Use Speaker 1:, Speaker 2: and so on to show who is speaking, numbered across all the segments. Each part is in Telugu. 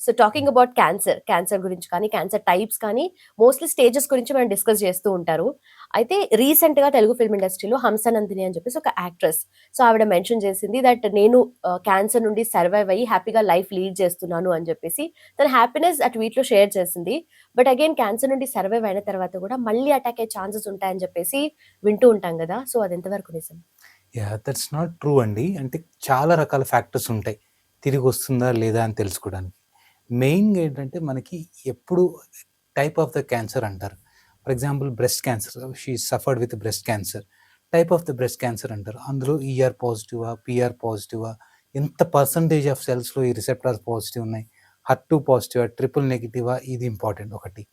Speaker 1: సో టాకింగ్ అబౌట్ క్యాన్సర్ గురించి కానీ, క్యాన్సర్ టైప్స్ కానీ, మోస్ట్‌లీ స్టేజెస్ గురించి మనం డిస్కస్ చేస్తూ ఉంటారు. అయితే రీసెంట్‌గా తెలుగు ఫిల్మ్ ఇండస్ట్రీలో హంసనందిని అని చెప్పేసి ఒక యాక్ట్రెస్. సో ఆవిడ మెన్షన్ చేసింది దట్ నేను క్యాన్సర్ నుండి సర్వైవ్ అయ్యి హ్యాపీగా లైఫ్ లీడ్ చేస్తున్నాను అని చెప్పేసి తన హ్యాపీనెస్ ఆ ట్వీట్‌లో షేర్ చేసింది. బట్ అగైన్ క్యాన్సర్ నుండి సర్వైవ్ అయిన తర్వాత కూడా మళ్ళీ అటాక్ అయ్యే ఛాన్సెస్ ఉంటాయని చెప్పేసి వింటూ ఉంటాం గదా! సో అది ఎంతవరకు నిజం?
Speaker 2: దట్స్ నాట్ ట్రూ అండి. అంటే చాలా రకాల ఫ్యాక్టర్స్ ఉంటాయి. తిరిగొస్తుందా లేదా అని తెలుసుకోవడానికి. మెయిన్‌గా ఏంటంటే మనకి ఎప్పుడు టైప్ ఆఫ్ ద క్యాన్సర్ అంటారు. For example breast cancer. She suffered with breast cancer. Type of the breast cancer అంటారు. అందులో ఈఆర్ పాజిటివా, పీఆర్ పాజిటివా, ఎంత పర్సెంటేజ్ ఆఫ్ సెల్స్‌లో ఈ రిసెప్టార్స్ పాజిటివ్ ఉన్నాయి, హర్2 పాజిటివా, ట్రిపుల్ నెగెటివా, ఇది ఇంపార్టెంట్ ఒకటి.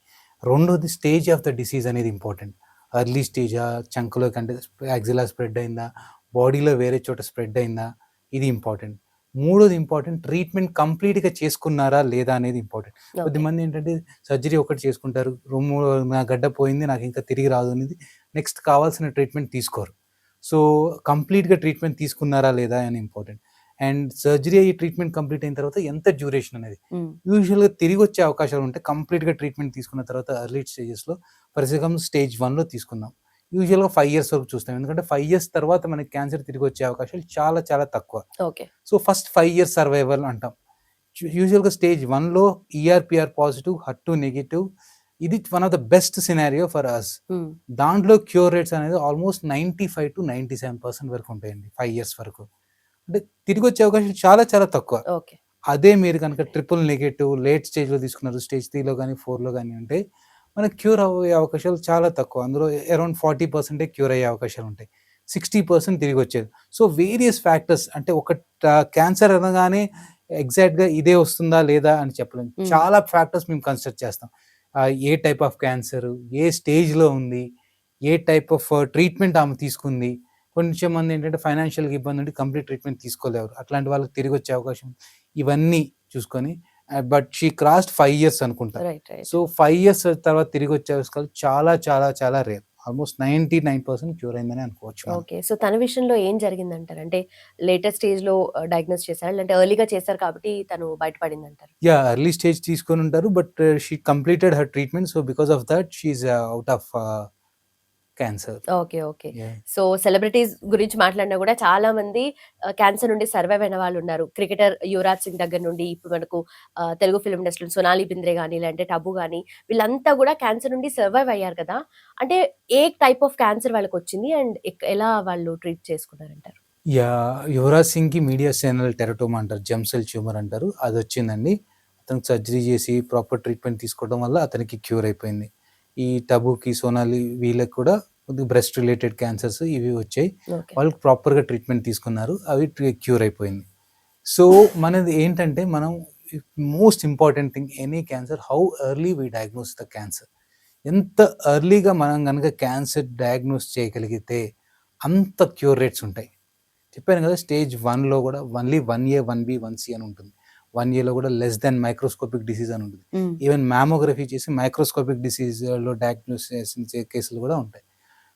Speaker 2: రెండోది స్టేజ్ ఆఫ్ ద డిసీజ్ అనేది ఇంపార్టెంట్. ఎర్లీ స్టేజా, చంక్‌లో కంటే యాక్సిలా స్ప్రెడ్ అయిందా, బాడీలో వేరే చోట స్ప్రెడ్ అయిందా, ఇది ఇంపార్టెంట్. మూడోది ఇంపార్టెంట్, ట్రీట్మెంట్ కంప్లీట్‌గా చేసుకున్నారా లేదా అనేది ఇంపార్టెంట్.
Speaker 1: ఓకే.
Speaker 2: కొద్దిమంది ఏంటంటే సర్జరీ ఒకటి చేసుకుంటారు, రొమ్ము నా గడ్డ పోయింది నాకు ఇంకా తిరిగి రాదు అనేది నెక్స్ట్ కావాల్సిన ట్రీట్మెంట్ తీసుకోరు. సో కంప్లీట్‌గా ట్రీట్మెంట్ తీసుకున్నారా లేదా అని ఇంపార్టెంట్. అండ్ సర్జరీ అయ్యి ట్రీట్మెంట్ కంప్లీట్ అయిన తర్వాత ఎంత డ్యూరేషన్ అనేది. యూజువల్‌గా తిరిగి వచ్చే అవకాశాలు ఉంటాయి కంప్లీట్‌గా ట్రీట్మెంట్ తీసుకున్న తర్వాత ఎర్లీ స్టేజెస్‌లో. ఫర్ ఎగ్జాంపుల్ స్టేజ్ 1లో తీసుకుందాం. యూజువల్‌గా 5 ఇయర్స్ వరకు చూస్తాం. ఎందుకంటే 5 ఇయర్స్ తర్వాత మనకి క్యాన్సర్ తిరిగి వచ్చే అవకాశాలు చాలా చాలా తక్కువ.
Speaker 1: Okay.
Speaker 2: So first 5 years survival అంటాం. యూజువల్‌గా స్టేజ్ 1లో ఈఆర్‌పీఆర్ పాజిటివ్, హర్2 నెగెటివ్, ఇది one of the best scenario for us. దాంట్లో క్యూర్ రేట్స్ అనేది ఆల్మోస్ట్ 95-97% వరకు ఉంటాయండి 5 ఇయర్స్ వరకు. అంటే తిరిగి వచ్చే అవకాశాలు చాలా చాలా తక్కువ.
Speaker 1: ఓకే.
Speaker 2: అదే మీరు కనుక ట్రిపుల్ నెగెటివ్ లేట్ స్టేజ్‌లో తీసుకున్నారు, స్టేజ్ 3లో గానీ, 4లో గానీ ఉంటే మనకి క్యూర్ అయ్యే అవకాశాలు చాలా తక్కువ. అందులో అరౌండ్ 40% క్యూర్ అయ్యే అవకాశాలు ఉంటాయి. 60% తిరిగి వచ్చేది. సో వేరియస్ ఫ్యాక్టర్స్, అంటే ఒక క్యాన్సర్ అనగానే ఎగ్జాక్ట్‌గా ఇదే వస్తుందా లేదా అని చెప్పలేం. చాలా ఫ్యాక్టర్స్ మేము కన్సిడర్ చేస్తాం. ఏ టైప్ ఆఫ్ క్యాన్సర్, ఏ స్టేజ్‌లో ఉంది, ఏ టైప్ ఆఫ్ ట్రీట్మెంట్ ఆమె తీసుకుంది. కొంచెం మంది ఏంటంటే ఫైనాన్షియల్‌గా ఇబ్బంది ఉండి కంప్లీట్ ట్రీట్మెంట్ తీసుకోలేరు. అట్లాంటి వాళ్ళకి తిరిగి వచ్చే అవకాశం, ఇవన్నీ చూసుకొని బట్ షీ క్రాస్డ్ 5 ఇయర్స్ అనుకుంటా.
Speaker 1: రైట్.
Speaker 2: సో 5 ఇయర్స్ తర్వాత తిరిగి వచ్చే అవకాశాలు చాలా చాలా చాలా రేర్. ఆల్మోస్ట్ 99% క్యూర్ అయిందని అనుకోవచ్చు మనం.
Speaker 1: ఓకే. సో తన విషయంలో ఏం జరిగిందంటారు? అంటే లేటర్ స్టేజ్‌లో డయాగ్నోస్ చేసారా? లేదంటే ఎర్లీగా చేసారు కాబట్టి తను బయటపడిందంటారా?
Speaker 2: ఎర్లీ స్టేజ్ తీసుకొని ఉంటారు. But she completed her treatment. So because of that she is out of cancer.
Speaker 1: Okay. Okay. So celebrities గురించి మాట్లాడినా గూడా చాలా మంది క్యాన్సర్ నుండి సర్వైవ్ అయిన వాళ్ళున్నారు. క్రికెటర్ యువరాజ్ సింగ్ దగ్గర నుండి ఇప్పుడు మనకు తెలుగు ఫిల్మ్ ఇండస్ట్రీలో సోనాలి బింద్రే గాని, లేదంటే టబు గాని వీళ్ళంతా గూడా క్యాన్సర్ నుండి సర్వైవ్ అయ్యారు కదా! అంటే ఏ టైప్ ఆఫ్ క్యాన్సర్ వాళ్ళకొచ్చింది? అండ్ ఎలా వాళ్ళు ట్రీట్ చేసుకున్నారంటారు?
Speaker 2: యువరాజ్ సింగ్‌కి మీడియా సేనల్ టెరటోమా అంటారు. జెర్మ్ సెల్ ట్యూమర్ అంటారు. అదొచ్చిందండి. అతనికి సర్జరీ చేసి ప్రాపర్ ట్రీట్మెంట్ తీసుకోవడం వల్ల అతనికి క్యూర్ అయిపోయింది. ఈ టబుకి, సోనాలి వీళ్ళకి కూడా కొద్దిగా బ్రెస్ట్ రిలేటెడ్ క్యాన్సర్స్ ఇవి వచ్చాయి.
Speaker 1: ఓకే.
Speaker 2: వాళ్ళకి ప్రాపర్‌గా ట్రీట్మెంట్ తీసుకున్నారు. అవి క్యూర్ అయిపోయింది. సో మనది ఏంటంటే మనం most important thing any cancer, how early we diagnose the cancer. ఎంత ఎర్లీగా మనం గనక క్యాన్సర్ డయాగ్నోస్ చేయగలిగితే అంత క్యూర్ రేట్స్ ఉంటాయి. చెప్పాను కదా, స్టేజ్ 1లో కూడా ఓన్లీ 1A, 1B, 1C అని ఉంటుంది. 1Aలో కూడా లెస్ దెన్ మైక్రోస్కోపిక్ డిసీజ్ అని ఉంటుంది. ఈవెన్ మ్యామోగ్రఫీ చేసి మైక్రోస్కోపిక్ డిసీజ్లో డయాగ్నోస్ చేసిన కేసులు కూడా ఉంటాయి.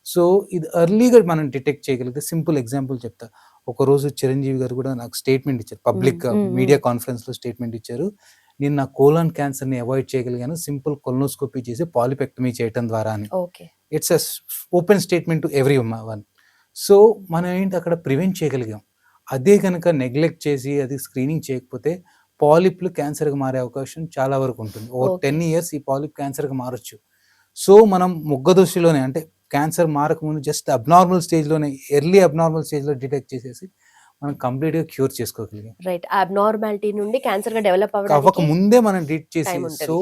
Speaker 2: సో ఇది ఎర్లీగా మనం డిటెక్ట్ చేయగలిగితే, సింపుల్ ఎగ్జాంపుల్ చెప్తా. ఒకరోజు చిరంజీవి గారు కూడా నాకు స్టేట్మెంట్ ఇచ్చారు, పబ్లిక్ మీడియా కాన్ఫరెన్స్లో స్టేట్మెంట్ ఇచ్చారు. నేను నా కోలాన్ క్యాన్సర్ని అవాయిడ్ చేయగలిగాను సింపుల్ కొలనోస్కోపీ చేసి పాలిపెక్టమీ చేయడం ద్వారా అని.
Speaker 1: Okay.
Speaker 2: It's a open statement to every one. So మనం ఏంటి అక్కడ ప్రివెంట్ చేయగలిగాం. అదే కనుక నెగ్లెక్ట్ చేసి అది స్క్రీనింగ్ చేయకపోతే పాలిప్లు క్యాన్సర్‌గా మారే అవకాశం చాలా వరకు ఉంటుంది. ఓవర్ 10 ఇయర్స్ ఈ పాలిప్ క్యాన్సర్‌గా మారొచ్చు. సో మనం ముగ్గదోషిలోనే, అంటే క్యాన్సర్ మారకముందు జస్ట్ అబ్నార్మల్ స్టేజ్‌లోనే, ఎర్లీ అబ్నార్మల్ స్టేజ్‌లో డిటెక్ట్ చేసేసి మనం కంప్లీట్‌గా క్యూర్ చేసుకోగలిగాం.
Speaker 1: రైట్. అబ్నార్మాలిటీ నుండి క్యాన్సర్‌గా డెవలప్
Speaker 2: అవ్వక
Speaker 1: అవ్వడానికి
Speaker 2: ముందే మనం డిటెక్ట్ చేసి,
Speaker 1: టైమ్ ఉంటది.
Speaker 2: So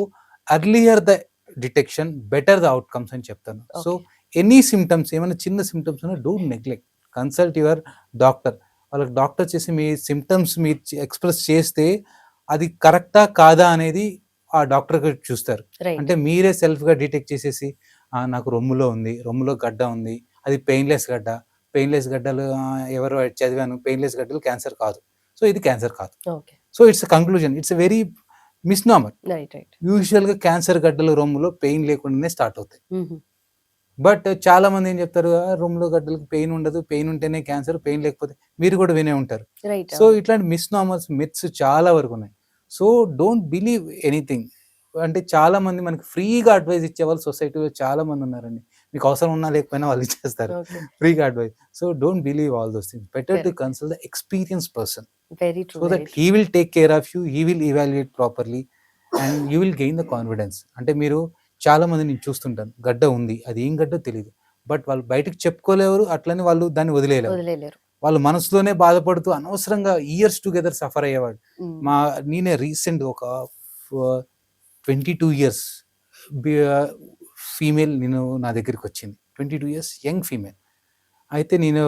Speaker 2: earlier the detection better the outcomes అని చెప్తాను. So
Speaker 1: okay.
Speaker 2: ఎనీ సిమ్టమ్స్, ఏమైనా చిన్న సిమ్టమ్స్ ఉన్నా don't neglect, consult your doctor. వాళ్ళకి డాక్టర్ చేసి మీ సిమ్టమ్స్ మీరు ఎక్స్‌ప్రెస్ చేస్తే అది కరెక్టా కాదా అనేది ఆ డాక్టర్ గారు చూస్తారు.
Speaker 1: రైట్.
Speaker 2: అంటే మీరే సెల్ఫ్‌గా డిటెక్ట్ చేసేసి నాకు రొమ్ములో ఉంది, రొమ్ములో గడ్డ ఉంది, అది పెయిన్‌లెస్ గడ్డ, పెయిన్‌లెస్ గడ్డలు ఎవరో చదివాను, పెయిన్‌లెస్ గడ్డలు క్యాన్సర్ కాదు. సో ఇది క్యాన్సర్ కాదు.
Speaker 1: Okay.
Speaker 2: So it's a conclusion. It's a very misnomer.
Speaker 1: Right.
Speaker 2: యూజువల్‌గా క్యాన్సర్ గడ్డలు రొమ్ములో పెయిన్ లేకుండానే స్టార్ట్ అవుతాయి. బట్ చాలా మంది ఏం చెప్తారు, రొమ్ములో గడ్డలకు పెయిన్ ఉండదు, పెయిన్ ఉంటేనే క్యాన్సర్, పెయిన్ లేకపోతే, మీరు కూడా వినే ఉంటారు.
Speaker 1: రైట్.
Speaker 2: సో ఇట్లాంటి మిస్‌నామర్స్, మిత్స్ చాలా వరకు ఉన్నాయి. So don't believe anything. అంటే చాలా మంది మనకి ఫ్రీగా అడ్వైస్ ఇచ్చేవాళ్ళు సొసైటీలో చాలా మంది ఉన్నారండి. మీకు అవసరం ఉన్నా లేకపోయినా వాళ్ళు ఇచ్చేస్తారు
Speaker 1: ఓకే.
Speaker 2: ఫ్రీగా advice. So don't believe all those things. Better to
Speaker 1: correct.
Speaker 2: Consult the experience person.
Speaker 1: Very true.
Speaker 2: So
Speaker 1: very
Speaker 2: that
Speaker 1: true.
Speaker 2: He will take care of you, he will evaluate properly and you will gain the confidence. అంటే మీరు చాలా మంది నేను చూస్తుంటాను, గడ్డ ఉంది, అది ఏం గడ్డో తెలియదు, బట్ వాళ్ళు బయటకు చెప్పుకోలేరు, అట్లని వాళ్ళు దాన్ని వదిలేయలేరు.
Speaker 1: వదిలేయలేరు.
Speaker 2: వాళ్ళు మనసులోనే బాధపడుతూ అనవసరంగా ఇయర్స్ టుగెదర్ సఫర్ అయ్యేవాడు. నేనే రీసెంట్ ఒక 22 ఇయర్స్ ఫీమేల్ నేను నా దగ్గరికి వచ్చింది. 22 ఇయర్స్ యంగ్ ఫీమేల్. అయితే నేను